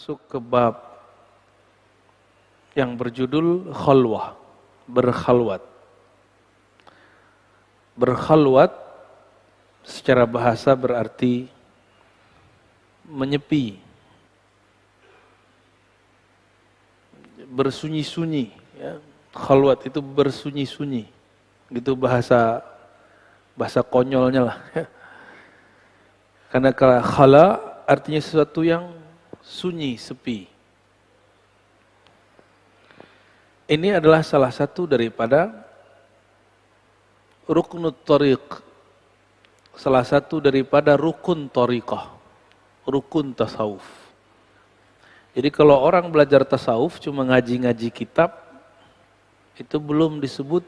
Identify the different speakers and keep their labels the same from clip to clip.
Speaker 1: masuk ke bab yang berjudul khalwah, berkhalwat. Berkhalwat secara bahasa berarti menyepi, bersunyi-sunyi. Ya. Khalwat itu bersunyi-sunyi, gitu bahasa konyolnya lah. Karena kalau khala artinya sesuatu yang sunyi, sepi. Ini adalah salah satu daripada ruknut thariq, salah satu daripada rukun thariqah, rukun tasawuf. Jadi kalau orang belajar tasawuf cuma ngaji-ngaji kitab, itu belum disebut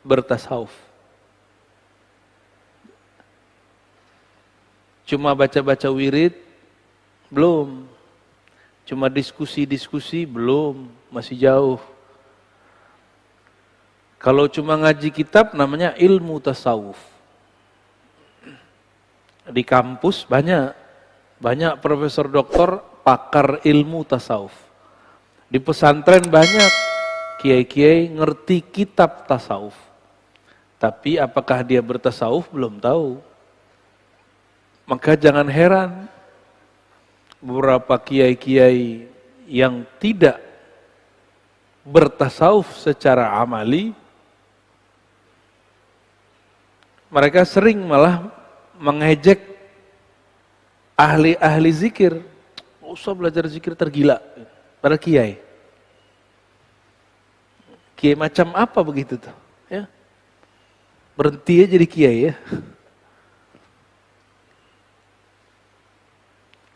Speaker 1: bertasawuf. Cuma baca-baca wirid, belum. Cuma diskusi-diskusi, belum, masih jauh. Kalau cuma ngaji kitab namanya ilmu tasawuf. Di kampus banyak profesor doktor pakar ilmu tasawuf. Di pesantren banyak kiai-kiai ngerti kitab tasawuf. Tapi apakah dia bertasawuf belum tahu. Maka jangan heran beberapa kiai-kiai yang tidak bertasawuf secara amali, mereka sering malah mengejek ahli-ahli zikir. Usah belajar zikir tergila. Para kiai. Kiai macam apa begitu tuh? Ya. Berhenti aja jadi kiai ya.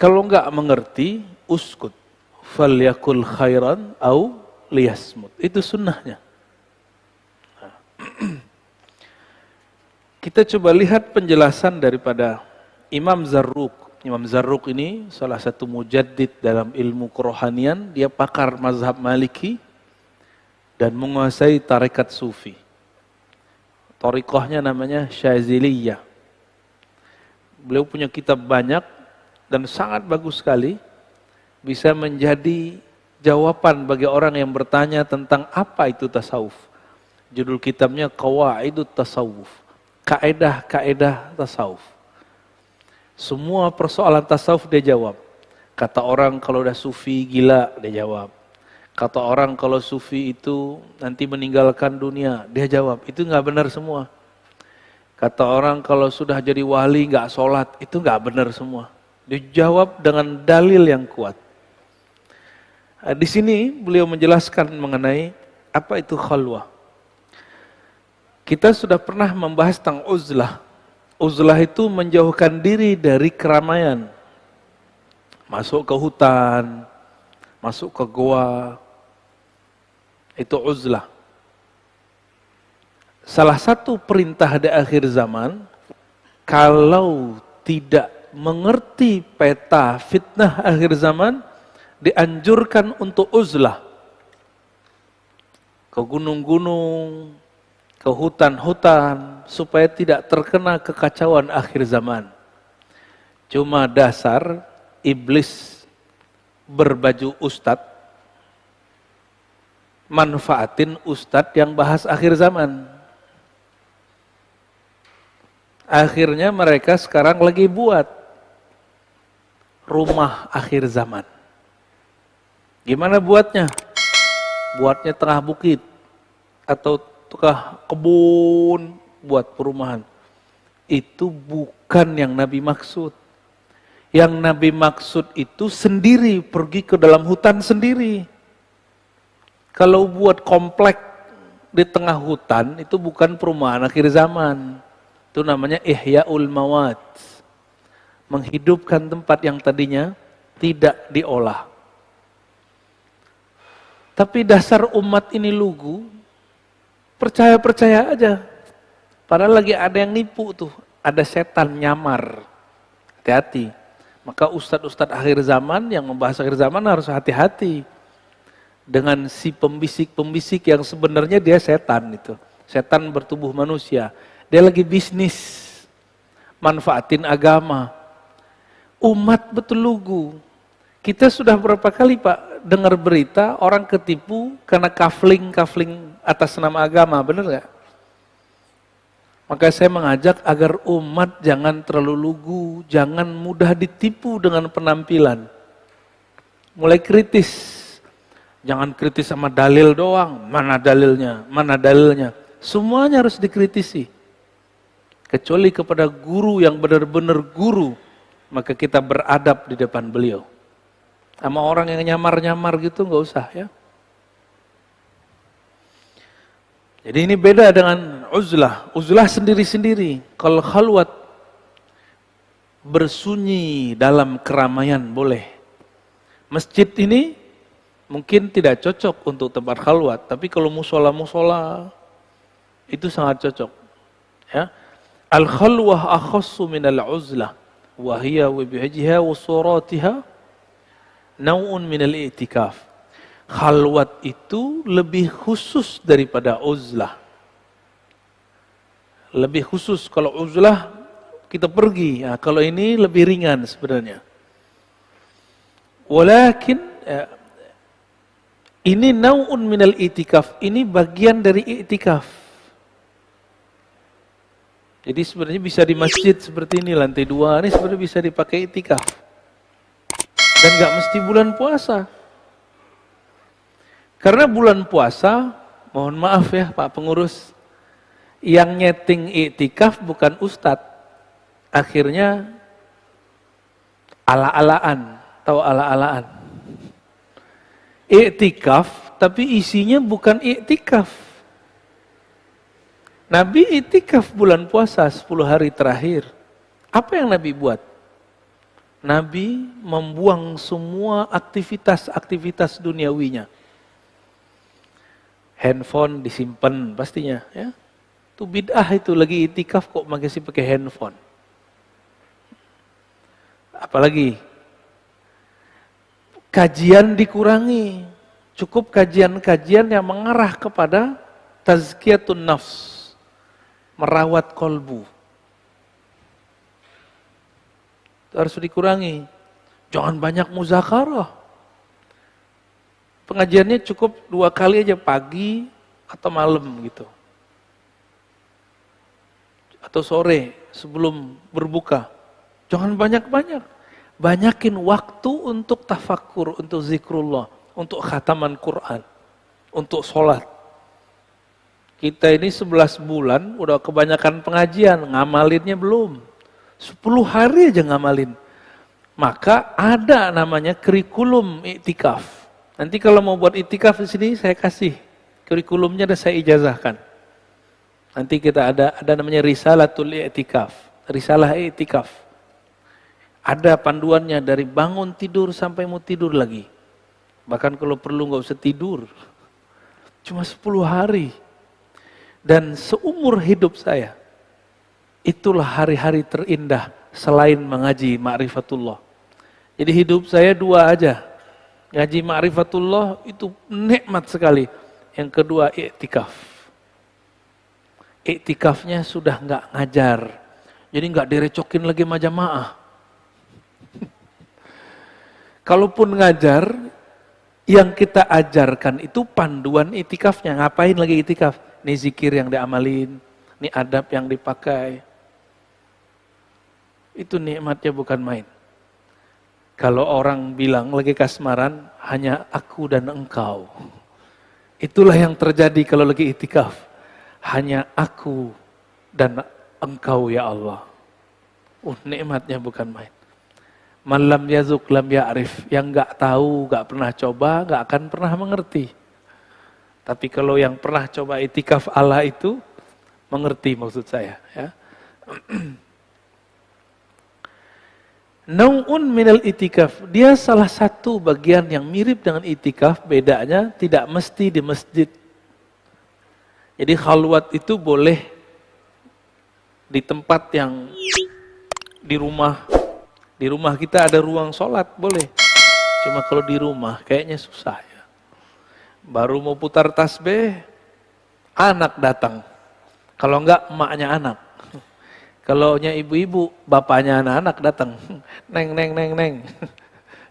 Speaker 1: Kalau enggak mengerti, uskut. Falyakul khairan au liyasmut. Itu sunnahnya. Kita coba lihat penjelasan daripada Imam Zarruq. Imam Zarruq ini salah satu mujaddid dalam ilmu kerohanian. Dia pakar mazhab Maliki dan menguasai tarekat Sufi. Thariqahnya namanya Syaziliyah. Beliau punya kitab banyak dan sangat bagus sekali. Bisa menjadi jawaban bagi orang yang bertanya tentang apa itu tasawuf. Judul kitabnya Qawaidut Tasawuf. Kaedah-kaedah tasawuf. Semua persoalan tasawuf dia jawab. Kata orang kalau udah sufi gila, dia jawab. Kata orang kalau sufi itu nanti meninggalkan dunia, dia jawab. Itu nggak benar semua. Kata orang kalau sudah jadi wali nggak sholat, itu nggak benar semua. Dia jawab dengan dalil yang kuat. Di sini beliau menjelaskan mengenai apa itu khalwah. Kita sudah pernah membahas tentang uzlah. Uzlah itu menjauhkan diri dari keramaian. Masuk ke hutan, masuk ke goa. Itu uzlah. Salah satu perintah di akhir zaman, kalau tidak mengerti peta fitnah akhir zaman, dianjurkan untuk uzlah. Ke gunung-gunung, ke hutan-hutan, supaya tidak terkena kekacauan akhir zaman. Cuma dasar iblis berbaju ustadz, manfaatin ustadz yang bahas akhir zaman. Akhirnya mereka sekarang lagi buat rumah akhir zaman. Gimana buatnya? Buatnya tengah bukit atau tukah kebun buat perumahan. Itu bukan yang Nabi maksud. Yang Nabi maksud itu sendiri, pergi ke dalam hutan sendiri. Kalau buat komplek di tengah hutan, itu bukan perumahan akhir zaman. Itu namanya ihya'ul mawat. Menghidupkan tempat yang tadinya tidak diolah. Tapi dasar umat ini lugu, percaya-percaya aja. Padahal lagi ada yang nipu tuh, ada setan nyamar. Hati-hati. Maka ustadz-ustadz akhir zaman yang membahas akhir zaman harus hati-hati dengan si pembisik-pembisik yang sebenarnya dia setan itu. Setan bertubuh manusia. Dia lagi bisnis, manfaatin agama. Umat betul lugu. Kita sudah berapa kali Pak dengar berita orang ketipu karena kafling atas nama agama, benar nggak? Maka saya mengajak agar umat jangan terlalu lugu, jangan mudah ditipu dengan penampilan. Mulai kritis, jangan kritis sama dalil doang, mana dalilnya. Semuanya harus dikritisi. Kecuali kepada guru yang benar-benar guru, maka kita beradab di depan beliau. Sama orang yang nyamar-nyamar gitu nggak usah ya. Jadi ini beda dengan uzlah. Uzlah sendiri-sendiri. Kalau khalwat bersunyi dalam keramaian boleh. Masjid ini mungkin tidak cocok untuk tempat khalwat, tapi kalau musola itu sangat cocok. Ya. Al-khalwah akhassu min al-uzlah wa hiya wa bihajha wa suratiha nau'un min al-i'tikaf. Khalwat itu lebih khusus daripada uzlah. Lebih khusus, kalau uzlah kita pergi, ya, kalau ini lebih ringan sebenarnya. Walakin ini nau'un min al-i'tikaf, ini bagian dari i'tikaf. Jadi sebenarnya bisa di masjid seperti ini, lantai 2 ini sebenarnya bisa dipakai i'tikaf. Dan gak mesti bulan puasa. Karena bulan puasa, mohon maaf ya Pak Pengurus, yang nyeting i'tikaf bukan ustadz. Akhirnya ala-alaan, tahu ala-alaan. I'tikaf, tapi isinya bukan i'tikaf. Nabi i'tikaf bulan puasa 10 hari terakhir. Apa yang Nabi buat? Nabi membuang semua aktivitas duniawinya. Handphone disimpan pastinya, ya. Itu bid'ah itu, lagi itikaf kok masih pakai handphone. Apalagi kajian dikurangi. Cukup kajian-kajian yang mengarah kepada tazkiyatun nafs, merawat kolbu. Harus dikurangi. Jangan banyak muzakarah. Pengajiannya cukup 2 kali aja, pagi atau malam gitu. Atau sore sebelum berbuka. Jangan banyak-banyak. Banyakin waktu untuk tafakkur, untuk zikrullah, untuk khataman Quran, untuk sholat. Kita ini 11 bulan udah kebanyakan pengajian, ngamalinnya belum. 10 hari aja ngamalin. Maka ada namanya kurikulum i'tikaf. Nanti kalau mau buat i'tikaf di sini saya kasih kurikulumnya, dan saya ijazahkan. Nanti kita ada namanya risalatul i'tikaf, risalah i'tikaf. Ada panduannya dari bangun tidur sampai mau tidur lagi. Bahkan kalau perlu nggak usah tidur. Cuma 10 hari. Dan seumur hidup saya, itulah hari-hari terindah selain mengaji ma'rifatullah. Jadi hidup saya 2 aja. Ngaji ma'rifatullah itu nikmat sekali. Yang kedua i'tikaf. I'tikafnya sudah nggak ngajar. Jadi nggak direcokin lagi sama jamaah. Kalaupun ngajar, yang kita ajarkan itu panduan i'tikafnya. Ngapain lagi i'tikaf? Ini zikir yang diamalin, ini adab yang dipakai. Itu nikmatnya bukan main. Kalau orang bilang lagi kasmaran, hanya aku dan engkau. Itulah yang terjadi kalau lagi i'tikaf. Hanya aku dan engkau ya Allah. Nikmatnya bukan main. Man lam yazuk lam ya'rif. Yang enggak tahu, enggak pernah coba, enggak akan pernah mengerti. Tapi kalau yang pernah coba i'tikaf Allah itu, mengerti maksud saya. Ya. Nau'un minal i'tikaf, dia salah satu bagian yang mirip dengan i'tikaf, bedanya tidak mesti di masjid. Jadi khalwat itu boleh di tempat yang di rumah. Di rumah kita ada ruang sholat, boleh. Cuma kalau di rumah kayaknya susah ya. Baru mau putar tasbih, anak datang. Kalau enggak, emaknya anak. Kalau nya ibu-ibu, bapaknya anak-anak datang. Neng.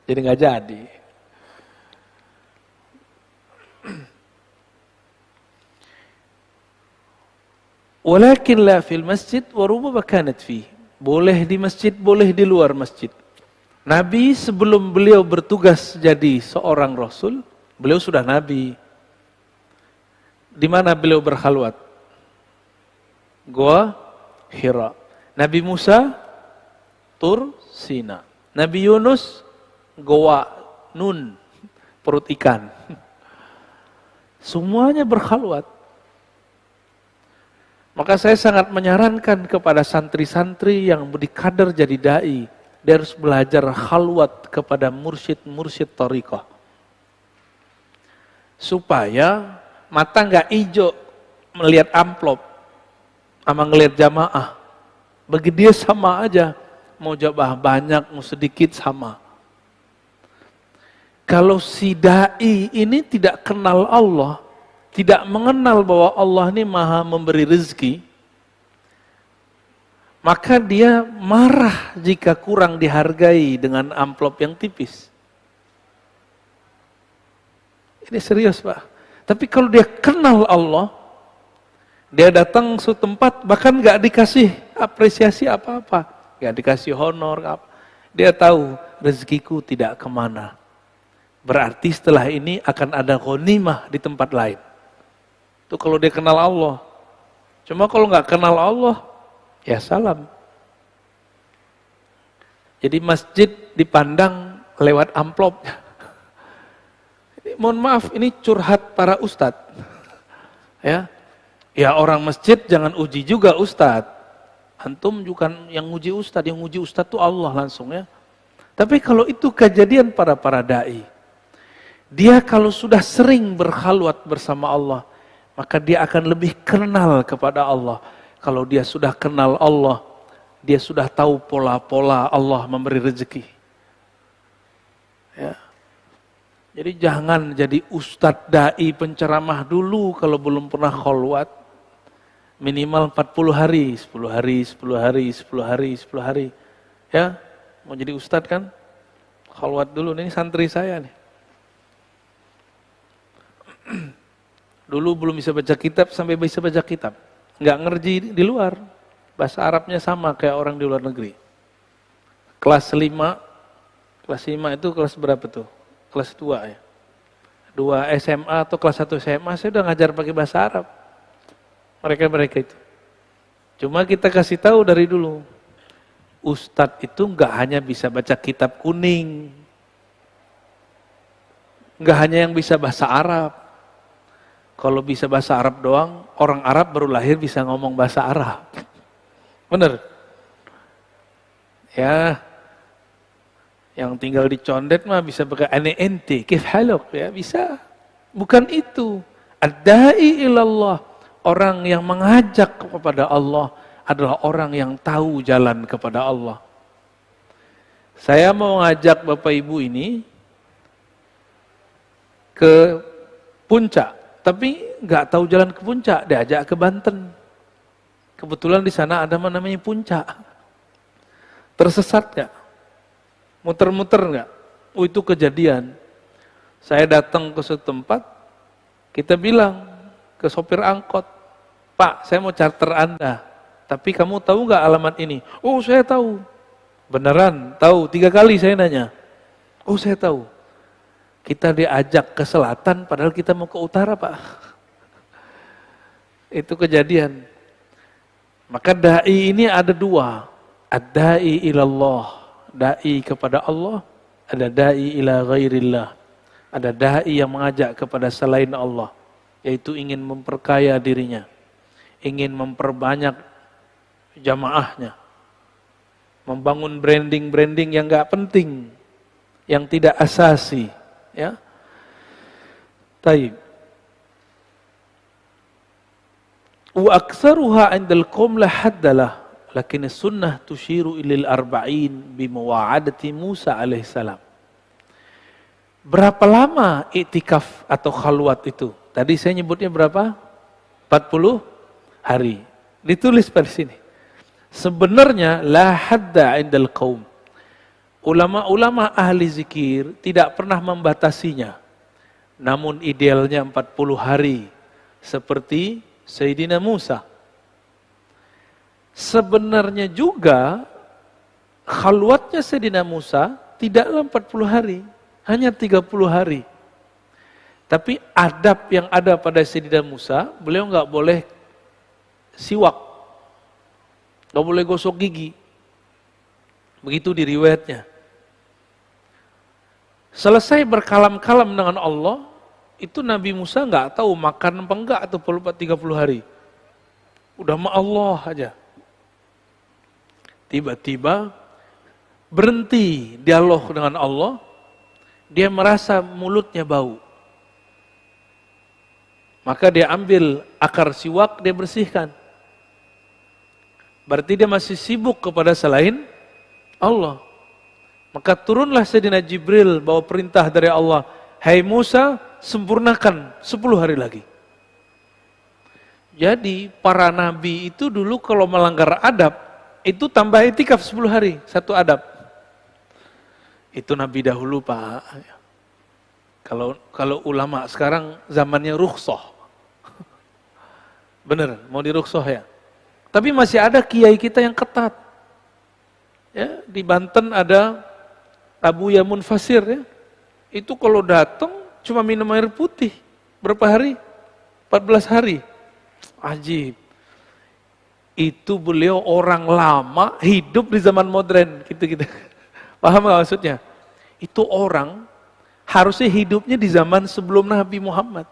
Speaker 1: Jadi nggak jadi. Walakin la fil masjid wa rubama kanat fi. Boleh di masjid, boleh di luar masjid. Nabi sebelum beliau bertugas jadi seorang rasul, beliau sudah nabi. Di mana beliau berkhalwat? Gua Hira. Nabi Musa Tur Sina. Nabi Yunus Goa Nun, perut ikan. Semuanya berkhalwat. Maka saya sangat menyarankan kepada santri-santri yang berkader jadi dai, dia harus belajar khalwat kepada mursyid-mursyid thariqah. Supaya mata nggak hijau melihat amplop sama ngelihat jamaah. Bagi dia sama aja, mau jamaah banyak, mau sedikit sama. Kalau si dai ini tidak kenal Allah, tidak mengenal bahwa Allah ini maha memberi rezeki, maka dia marah jika kurang dihargai dengan amplop yang tipis. Ini serius Pak. Tapi kalau dia kenal Allah, dia datang suatu tempat bahkan gak dikasih apresiasi apa-apa, gak dikasih honor, apa. Dia tahu rezekiku tidak kemana. Berarti setelah ini akan ada ghanimah di tempat lain. Itu kalau dia kenal Allah. Cuma kalau nggak kenal Allah, ya salam. Jadi masjid dipandang lewat amplopnya. Mohon maaf, ini curhat para ustadz. Ya orang masjid jangan uji juga ustadz. Antum bukan yang uji ustadz, yang uji ustadz itu Allah langsung ya. Tapi kalau itu kejadian para dai, dia kalau sudah sering berkhalwat bersama Allah, maka dia akan lebih kenal kepada Allah. Kalau dia sudah kenal Allah, dia sudah tahu pola-pola Allah memberi rezeki. Ya. Jadi jangan jadi ustadz dai penceramah dulu kalau belum pernah khalwat. Minimal 40 hari, 10 hari, 10 hari, 10 hari, 10 hari. Ya, mau jadi ustadz kan? Khalwat dulu, ini santri saya nih. Dulu belum bisa baca kitab sampai bisa baca kitab. Nggak ngerti di luar. Bahasa Arabnya sama kayak orang di luar negeri. Kelas 5 itu kelas berapa tuh? Kelas 2 ya. 2 SMA atau kelas 1 SMA saya udah ngajar pakai bahasa Arab. Mereka itu. Cuma kita kasih tahu dari dulu. Ustadz itu nggak hanya bisa baca kitab kuning. Nggak hanya yang bisa bahasa Arab. Kalau bisa bahasa Arab doang, orang Arab baru lahir bisa ngomong bahasa Arab. Bener? Ya, yang tinggal di Condet mah bisa pakai ane ente, kif haluk, ya bisa. Bukan itu. Ad-da'i ilallah, orang yang mengajak kepada Allah adalah orang yang tahu jalan kepada Allah. Saya mau ngajak Bapak Ibu ini ke puncak. Tapi nggak tahu jalan ke puncak, diajak ke Banten. Kebetulan di sana ada namanya puncak. Tersesat nggak? Muter-muter nggak? Oh itu kejadian. Saya datang ke suatu tempat, kita bilang ke sopir angkot, Pak, saya mau charter Anda. Tapi kamu tahu nggak alamat ini? Oh saya tahu. Beneran? Tahu? 3 kali saya nanya. Oh saya tahu. Kita diajak ke selatan padahal kita mau ke utara Pak. Itu kejadian. Maka da'i ini ada 2. Ad-da'i ilallah. Da'i kepada Allah. Ada da'i ila ghairillah. Ada da'i yang mengajak kepada selain Allah. Yaitu ingin memperkaya dirinya. Ingin memperbanyak jamaahnya. Membangun branding-branding yang gak penting. Yang tidak asasi. Ya, taib. Wa aktsaruha 'indal qaum la haddalah, lakin sunnah tushiru ilal arba'in bi muwa'adati Musa alaihissalam. Berapa lama iktikaf atau khalwat itu? Tadi saya nyebutnya berapa? 40 hari. Ditulis pada sini. Sebenarnya la hadda 'indal qaum. Ulama-ulama ahli zikir tidak pernah membatasinya. Namun idealnya 40 hari. Seperti Sayyidina Musa. Sebenarnya juga khalwatnya Sayyidina Musa tidaklah 40 hari. Hanya 30 hari. Tapi adab yang ada pada Sayyidina Musa, beliau nggak boleh siwak. Nggak boleh gosok gigi. Begitu di riwayatnya. Selesai berkalam-kalam dengan Allah, itu Nabi Musa nggak tahu makan apa enggak atau 30 hari. Udah sama Allah aja. Tiba-tiba berhenti dialog dengan Allah, dia merasa mulutnya bau. Maka dia ambil akar siwak, dia bersihkan. Berarti dia masih sibuk kepada selain Allah. Maka turunlah Sayyidina Jibril bawa perintah dari Allah, "Hai Musa, sempurnakan 10 hari lagi." Jadi para nabi itu dulu kalau melanggar adab, itu tambah itikaf 10 hari, satu adab. Itu nabi dahulu, Pak. Kalau ulama sekarang zamannya rukhsah. Bener, mau dirukhsah ya. Tapi masih ada kiai kita yang ketat. Ya, di Banten ada Abu Yamun Fasir ya. Itu kalau datang cuma minum air putih. Berapa hari? 14 hari. Ajib. Itu beliau orang lama hidup di zaman modern gitu-gitu. Paham gak maksudnya? Itu orang harusnya hidupnya di zaman sebelum Nabi Muhammad.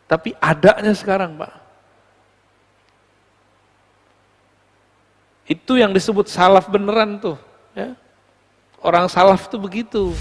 Speaker 1: Tapi adanya sekarang, Pak. Itu yang disebut salaf beneran tuh. Ya. Orang salaf tuh begitu.